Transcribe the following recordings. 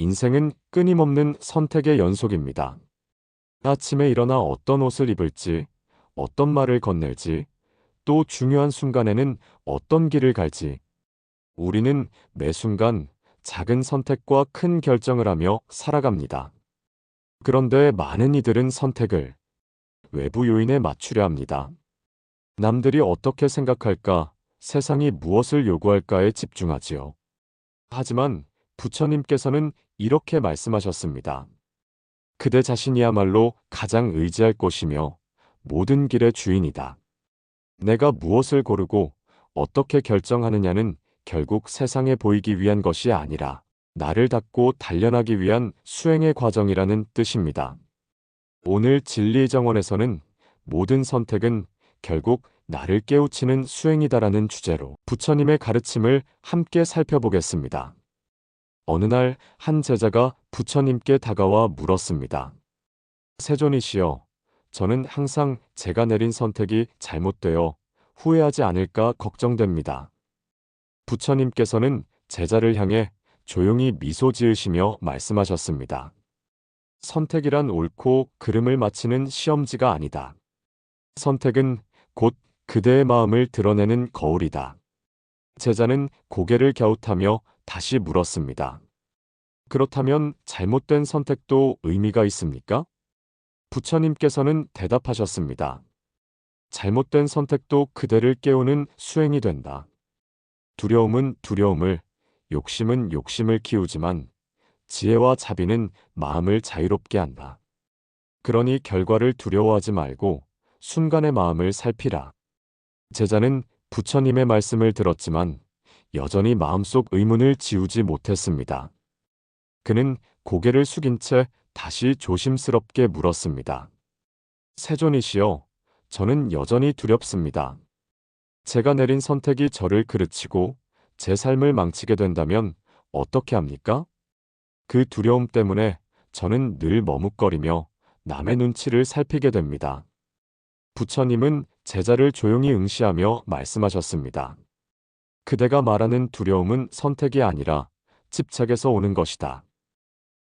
인생은 끊임없는 선택의 연속입니다. 아침에 일어나 어떤 옷을 입을지, 어떤 말을 건넬지, 또 중요한 순간에는 어떤 길을 갈지, 우리는 매 순간 작은 선택과 큰 결정을 하며 살아갑니다. 그런데 많은 이들은 선택을 외부 요인에 맞추려 합니다. 남들이 어떻게 생각할까, 세상이 무엇을 요구할까에 집중하지요. 하지만 부처님께서는 이렇게 말씀하셨습니다. 그대 자신이야말로 가장 의지할 곳이며 모든 길의 주인이다. 내가 무엇을 고르고 어떻게 결정하느냐는 결국 세상에 보이기 위한 것이 아니라 나를 닫고 단련하기 위한 수행의 과정이라는 뜻입니다. 오늘 진리정원에서는 모든 선택은 결국 나를 깨우치는 수행이다라는 주제로 부처님의 가르침을 함께 살펴보겠습니다. 어느 날 한 제자가 부처님께 다가와 물었습니다. 세존이시여, 저는 항상 제가 내린 선택이 잘못되어 후회하지 않을까 걱정됩니다. 부처님께서는 제자를 향해 조용히 미소 지으시며 말씀하셨습니다. 선택이란 옳고 그름을 맞히는 시험지가 아니다. 선택은 곧 그대의 마음을 드러내는 거울이다. 제자는 고개를 갸웃하며 다시 물었습니다. 그렇다면 잘못된 선택도 의미가 있습니까? 부처님께서는 대답하셨습니다. 잘못된 선택도 그대를 깨우는 수행이 된다. 두려움은 두려움을, 욕심은 욕심을 키우지만 지혜와 자비는 마음을 자유롭게 한다. 그러니 결과를 두려워하지 말고 순간의 마음을 살피라. 제자는 부처님의 말씀을 들었지만 여전히 마음속 의문을 지우지 못했습니다. 그는 고개를 숙인 채 다시 조심스럽게 물었습니다. 세존이시여, 저는 여전히 두렵습니다. 제가 내린 선택이 저를 그르치고 제 삶을 망치게 된다면 어떻게 합니까? 그 두려움 때문에 저는 늘 머뭇거리며 남의 눈치를 살피게 됩니다. 부처님은 제자를 조용히 응시하며 말씀하셨습니다. 그대가 말하는 두려움은 선택이 아니라 집착에서 오는 것이다.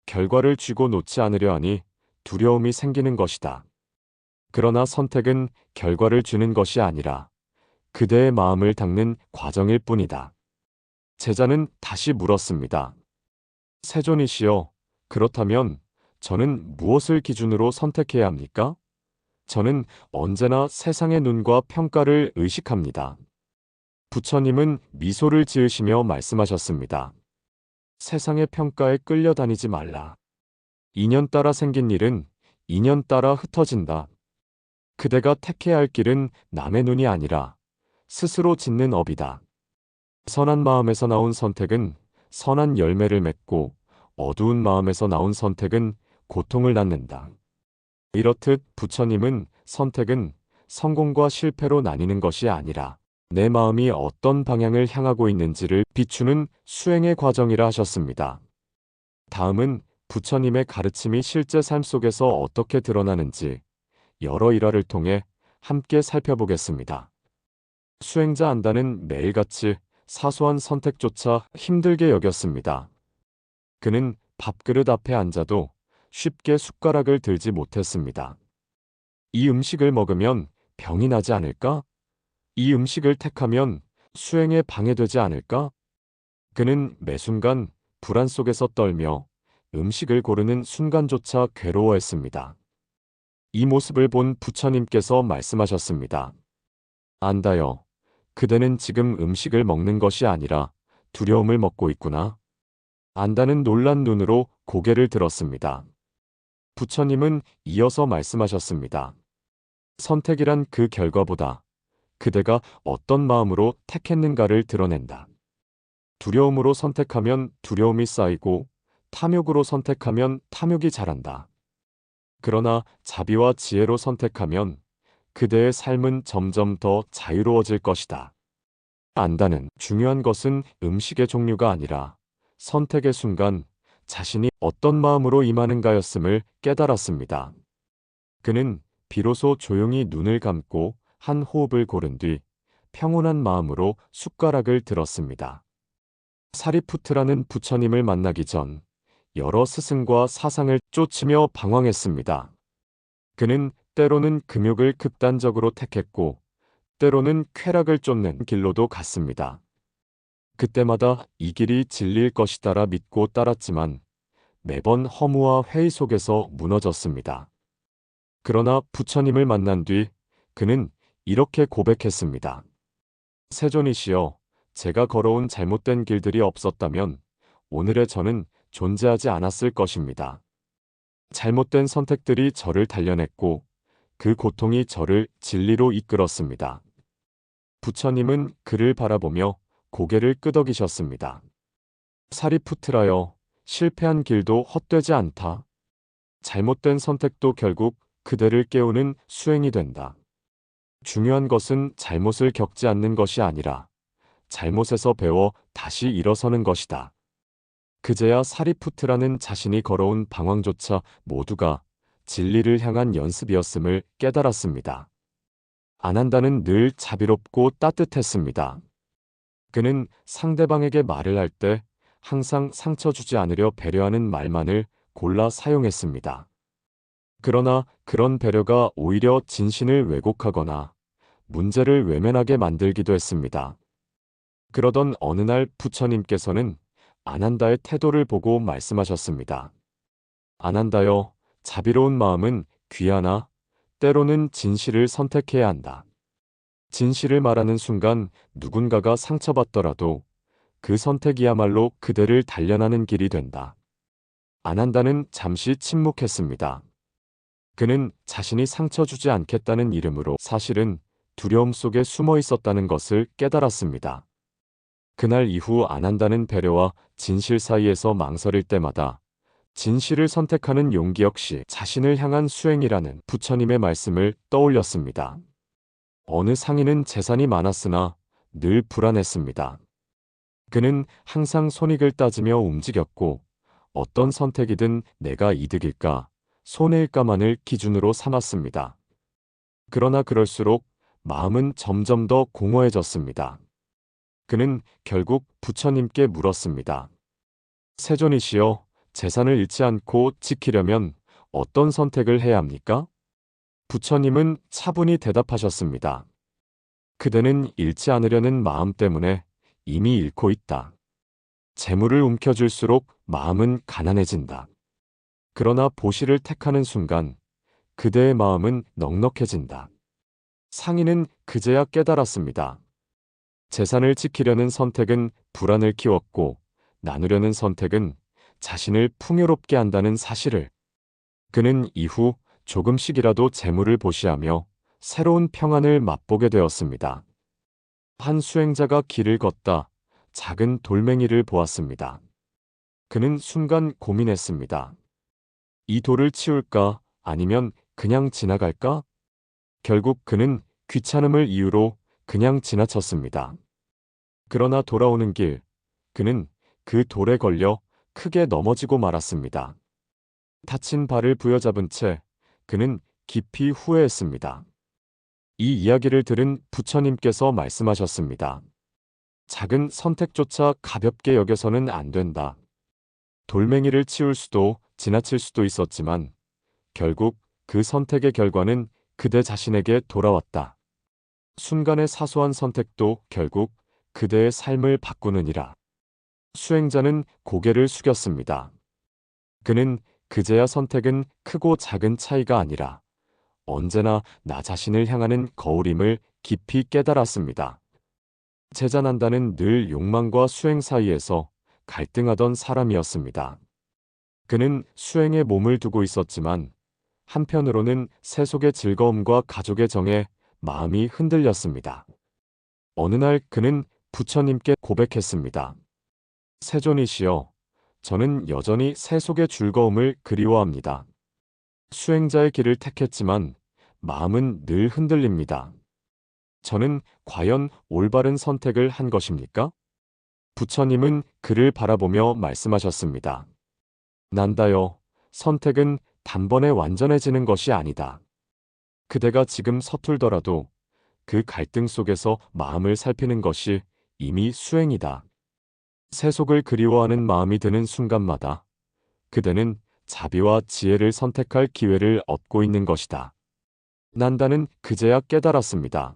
결과를 쥐고 놓지 않으려 하니 두려움이 생기는 것이다. 그러나 선택은 결과를 주는 것이 아니라 그대의 마음을 닦는 과정일 뿐이다. 제자는 다시 물었습니다. 세존이시여, 그렇다면 저는 무엇을 기준으로 선택해야 합니까? 저는 언제나 세상의 눈과 평가를 의식합니다. 부처님은 미소를 지으시며 말씀하셨습니다. 세상의 평가에 끌려다니지 말라. 인연 따라 생긴 일은 인연 따라 흩어진다. 그대가 택해야 할 길은 남의 눈이 아니라 스스로 짓는 업이다. 선한 마음에서 나온 선택은 선한 열매를 맺고 어두운 마음에서 나온 선택은 고통을 낳는다. 이렇듯 부처님은 선택은 성공과 실패로 나뉘는 것이 아니라 내 마음이 어떤 방향을 향하고 있는지를 비추는 수행의 과정이라 하셨습니다. 다음은 부처님의 가르침이 실제 삶 속에서 어떻게 드러나는지 여러 일화를 통해 함께 살펴보겠습니다. 수행자 안다는 매일같이 사소한 선택조차 힘들게 여겼습니다. 그는 밥그릇 앞에 앉아도 쉽게 숟가락을 들지 못했습니다. 이 음식을 먹으면 병이 나지 않을까? 이 음식을 택하면 수행에 방해되지 않을까? 그는 매 순간 불안 속에서 떨며 음식을 고르는 순간조차 괴로워했습니다. 이 모습을 본 부처님께서 말씀하셨습니다. 안다여, 그대는 지금 음식을 먹는 것이 아니라 두려움을 먹고 있구나. 안다는 놀란 눈으로 고개를 들었습니다. 부처님은 이어서 말씀하셨습니다. 선택이란 그 결과보다 그대가 어떤 마음으로 택했는가를 드러낸다. 두려움으로 선택하면 두려움이 쌓이고 탐욕으로 선택하면 탐욕이 자란다. 그러나 자비와 지혜로 선택하면 그대의 삶은 점점 더 자유로워질 것이다. 안다는 중요한 것은 음식의 종류가 아니라 선택의 순간 자신이 어떤 마음으로 임하는가였음을 깨달았습니다. 그는 비로소 조용히 눈을 감고 한 호흡을 고른 뒤 평온한 마음으로 숟가락을 들었습니다. 사리푸트라는 부처님을 만나기 전 여러 스승과 사상을 쫓으며 방황했습니다. 그는 때로는 금욕을 극단적으로 택했고, 때로는 쾌락을 쫓는 길로도 갔습니다. 그때마다 이 길이 진리일 것이다라 믿고 따랐지만 매번 허무와 회의 속에서 무너졌습니다. 그러나 부처님을 만난 뒤 그는 이렇게 고백했습니다. 세존이시여, 제가 걸어온 잘못된 길들이 없었다면 오늘의 저는 존재하지 않았을 것입니다. 잘못된 선택들이 저를 단련했고 그 고통이 저를 진리로 이끌었습니다. 부처님은 그를 바라보며 고개를 끄덕이셨습니다. 사리푸트라여, 실패한 길도 헛되지 않다. 잘못된 선택도 결국 그대를 깨우는 수행이 된다. 중요한 것은 잘못을 겪지 않는 것이 아니라 잘못에서 배워 다시 일어서는 것이다. 그제야 사리푸트라는 자신이 걸어온 방황조차 모두가 진리를 향한 연습이었음을 깨달았습니다. 아난다는 늘 자비롭고 따뜻했습니다. 그는 상대방에게 말을 할 때 항상 상처 주지 않으려 배려하는 말만을 골라 사용했습니다. 그러나 그런 배려가 오히려 진신을 왜곡하거나 문제를 외면하게 만들기도 했습니다. 그러던 어느 날 부처님께서는 아난다의 태도를 보고 말씀하셨습니다. 아난다여, 자비로운 마음은 귀하나 때로는 진실을 선택해야 한다. 진실을 말하는 순간 누군가가 상처받더라도 그 선택이야말로 그대를 단련하는 길이 된다. 아난다는 잠시 침묵했습니다. 그는 자신이 상처 주지 않겠다는 이름으로 사실은 두려움 속에 숨어 있었다는 것을 깨달았습니다. 그날 이후 아난다는 배려와 진실 사이에서 망설일 때마다 진실을 선택하는 용기 역시 자신을 향한 수행이라는 부처님의 말씀을 떠올렸습니다. 어느 상인은 재산이 많았으나 늘 불안했습니다. 그는 항상 손익을 따지며 움직였고 어떤 선택이든 내가 이득일까, 손해일까만을 기준으로 삼았습니다. 그러나 그럴수록 마음은 점점 더 공허해졌습니다. 그는 결국 부처님께 물었습니다. 세존이시여, 재산을 잃지 않고 지키려면 어떤 선택을 해야 합니까? 부처님은 차분히 대답하셨습니다. 그대는 잃지 않으려는 마음 때문에 이미 잃고 있다. 재물을 움켜쥘수록 마음은 가난해진다. 그러나 보시를 택하는 순간 그대의 마음은 넉넉해진다. 상인은 그제야 깨달았습니다. 재산을 지키려는 선택은 불안을 키웠고 나누려는 선택은 자신을 풍요롭게 한다는 사실을. 그는 이후 조금씩이라도 재물을 보시하며 새로운 평안을 맛보게 되었습니다. 한 수행자가 길을 걷다 작은 돌멩이를 보았습니다. 그는 순간 고민했습니다. 이 돌을 치울까 아니면 그냥 지나갈까? 결국 그는 귀찮음을 이유로 그냥 지나쳤습니다. 그러나 돌아오는 길, 그는 그 돌에 걸려 크게 넘어지고 말았습니다. 다친 발을 부여잡은 채 그는 깊이 후회했습니다. 이 이야기를 들은 부처님께서 말씀하셨습니다. 작은 선택조차 가볍게 여겨서는 안 된다. 돌멩이를 치울 수도 지나칠 수도 있었지만 결국 그 선택의 결과는 그대 자신에게 돌아왔다. 순간의 사소한 선택도 결국 그대의 삶을 바꾸느니라. 수행자는 고개를 숙였습니다. 그는 그제야 선택은 크고 작은 차이가 아니라 언제나 나 자신을 향하는 거울임을 깊이 깨달았습니다. 제자난다는 늘 욕망과 수행 사이에서 갈등하던 사람이었습니다. 그는 수행에 몸을 두고 있었지만 한편으로는 세속의 즐거움과 가족의 정에 마음이 흔들렸습니다. 어느 날 그는 부처님께 고백했습니다. 세존이시여, 저는 여전히 세속의 즐거움을 그리워합니다. 수행자의 길을 택했지만 마음은 늘 흔들립니다. 저는 과연 올바른 선택을 한 것입니까? 부처님은 그를 바라보며 말씀하셨습니다. 난다여, 선택은 단번에 완전해지는 것이 아니다. 그대가 지금 서툴더라도 그 갈등 속에서 마음을 살피는 것이 이미 수행이다. 세속을 그리워하는 마음이 드는 순간마다 그대는 자비와 지혜를 선택할 기회를 얻고 있는 것이다. 난다는 그제야 깨달았습니다.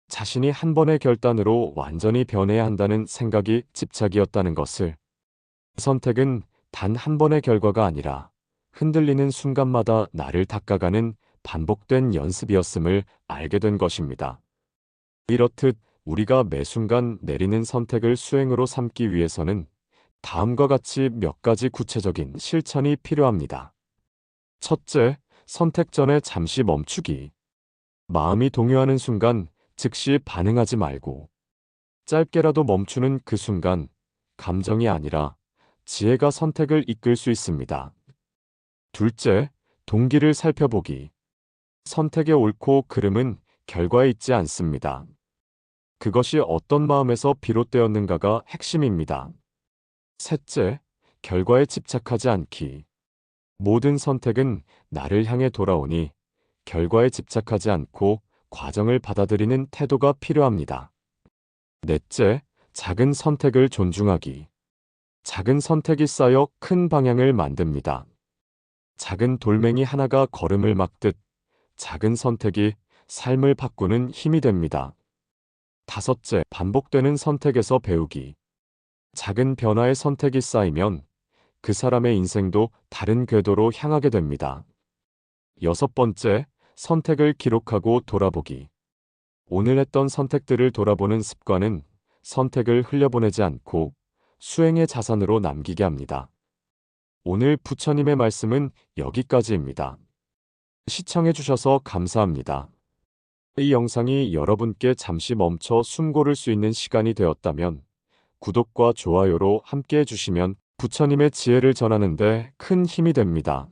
자신이 한 번의 결단으로 완전히 변해야 한다는 생각이 집착이었다는 것을. 선택은 단 한 번의 결과가 아니라 흔들리는 순간마다 나를 닦아가는 반복된 연습이었음을 알게 된 것입니다. 이렇듯 우리가 매 순간 내리는 선택을 수행으로 삼기 위해서는 다음과 같이 몇 가지 구체적인 실천이 필요합니다. 첫째, 선택 전에 잠시 멈추기. 마음이 동요하는 순간 즉시 반응하지 말고 짧게라도 멈추는 그 순간 감정이 아니라 지혜가 선택을 이끌 수 있습니다. 둘째, 동기를 살펴보기. 선택의 옳고 그름은 결과에 있지 않습니다. 그것이 어떤 마음에서 비롯되었는가가 핵심입니다. 셋째, 결과에 집착하지 않기. 모든 선택은 나를 향해 돌아오니 결과에 집착하지 않고 과정을 받아들이는 태도가 필요합니다. 넷째, 작은 선택을 존중하기. 작은 선택이 쌓여 큰 방향을 만듭니다. 작은 돌멩이 하나가 걸음을 막듯 작은 선택이 삶을 바꾸는 힘이 됩니다. 다섯째, 반복되는 선택에서 배우기. 작은 변화의 선택이 쌓이면 그 사람의 인생도 다른 궤도로 향하게 됩니다. 여섯 번째, 선택을 기록하고 돌아보기. 오늘 했던 선택들을 돌아보는 습관은 선택을 흘려보내지 않고 수행의 자산으로 남기게 합니다. 오늘 부처님의 말씀은 여기까지입니다. 시청해주셔서 감사합니다. 이 영상이 여러분께 잠시 멈춰 숨 고를 수 있는 시간이 되었다면 구독과 좋아요로 함께 해주시면 부처님의 지혜를 전하는 데 큰 힘이 됩니다.